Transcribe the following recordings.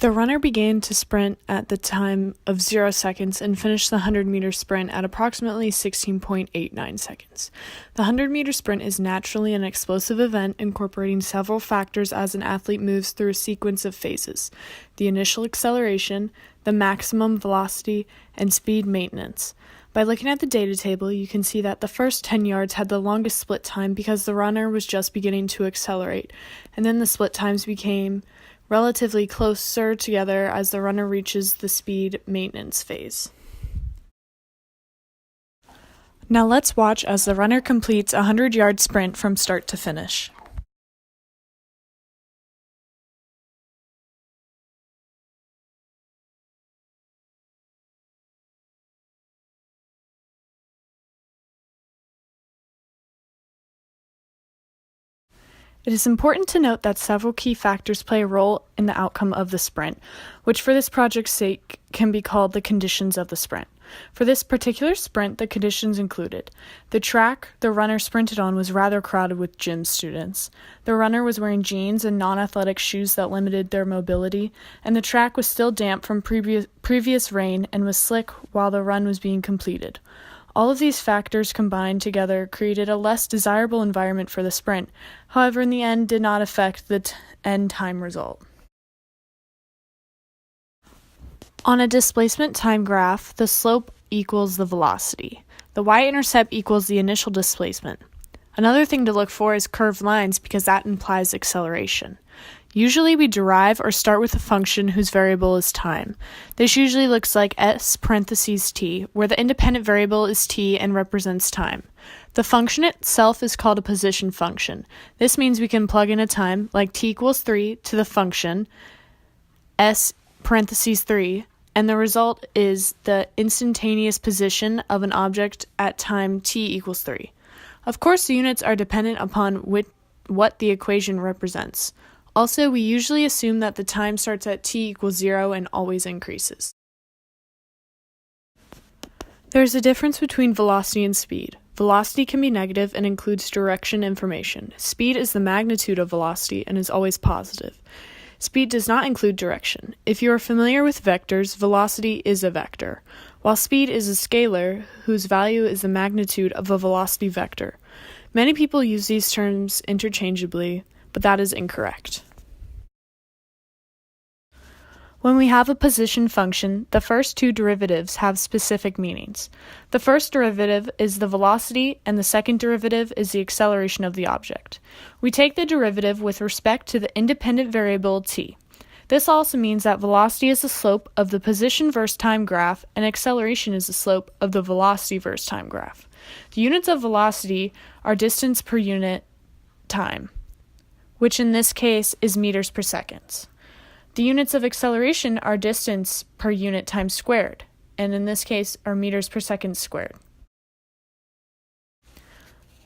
The runner began to sprint at the time of 0 seconds and finished the 100-meter sprint at approximately 16.89 seconds. The 100-meter sprint is naturally an explosive event incorporating several factors as an athlete moves through a sequence of phases: the initial acceleration, the maximum velocity, and speed maintenance. By looking at the data table, you can see that the first 10 yards had the longest split time because the runner was just beginning to accelerate, and then the split times became relatively closer together as the runner reaches the speed maintenance phase. Now let's watch as the runner completes a 100-yard sprint from start to finish. It is important to note that several key factors play a role in the outcome of the sprint, which for this project's sake can be called the conditions of the sprint. For this particular sprint, the conditions included: the track the runner sprinted on was rather crowded with gym students, the runner was wearing jeans and non-athletic shoes that limited their mobility, and the track was still damp from previous rain and was slick while the run was being completed. All of these factors combined together created a less desirable environment for the sprint, however in the end did not affect the end time result. On a displacement time graph, the slope equals the velocity. The y-intercept equals the initial displacement. Another thing to look for is curved lines because that implies acceleration. Usually we derive or start with a function whose variable is time. This usually looks like s parentheses t, where the independent variable is t and represents time. The function itself is called a position function. This means we can plug in a time, like t equals 3, to the function s parentheses 3, and the result is the instantaneous position of an object at time t equals 3. Of course, the units are dependent upon what the equation represents. Also, we usually assume that the time starts at t equals 0 and always increases. There is a difference between velocity and speed. Velocity can be negative and includes direction information. Speed is the magnitude of velocity and is always positive. Speed does not include direction. If you are familiar with vectors, velocity is a vector, while speed is a scalar whose value is the magnitude of a velocity vector. Many people use these terms interchangeably, but that is incorrect. When we have a position function, the first two derivatives have specific meanings. The first derivative is the velocity, and the second derivative is the acceleration of the object. We take the derivative with respect to the independent variable t. This also means that velocity is the slope of the position versus time graph, and acceleration is the slope of the velocity versus time graph. The units of velocity are distance per unit time, which in this case is meters per second. The units of acceleration are distance per unit time squared, and in this case are meters per second squared.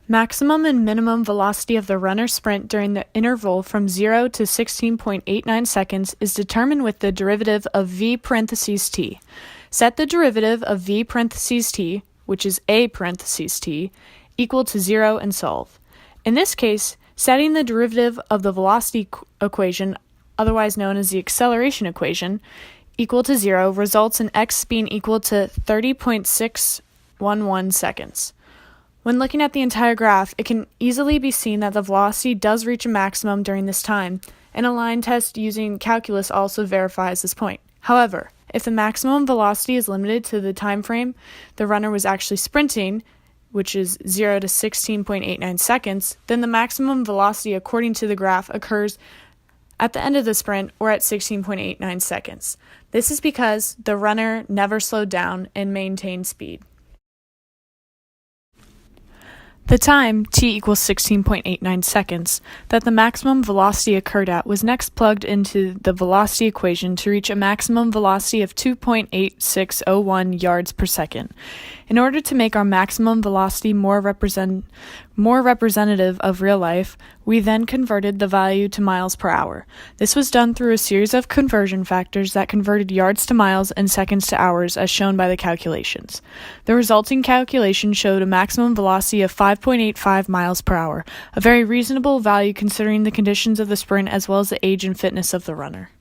Maximum and minimum velocity of the runner sprint during the interval from 0 to 16.89 seconds is determined with the derivative of v parentheses t. Set the derivative of v parentheses t, which is a parentheses t, equal to 0 and solve. In this case, setting the derivative of the velocity equation, otherwise known as the acceleration equation, equal to 0 results in x being equal to 30.611 seconds. When looking at the entire graph, it can easily be seen that the velocity does reach a maximum during this time, and a line test using calculus also verifies this point. However, if the maximum velocity is limited to the time frame the runner was actually sprinting, which is 0 to 16.89 seconds, then the maximum velocity according to the graph occurs at the end of the sprint or at 16.89 seconds. This is because the runner never slowed down and maintained speed. The time, t equals 16.89 seconds, that the maximum velocity occurred at was next plugged into the velocity equation to reach a maximum velocity of 2.8601 yards per second. In order to make our maximum velocity more representative of real life, we then converted the value to miles per hour. This was done through a series of conversion factors that converted yards to miles and seconds to hours as shown by the calculations. The resulting calculation showed a maximum velocity of 5.85 miles per hour, a very reasonable value considering the conditions of the sprint as well as the age and fitness of the runner.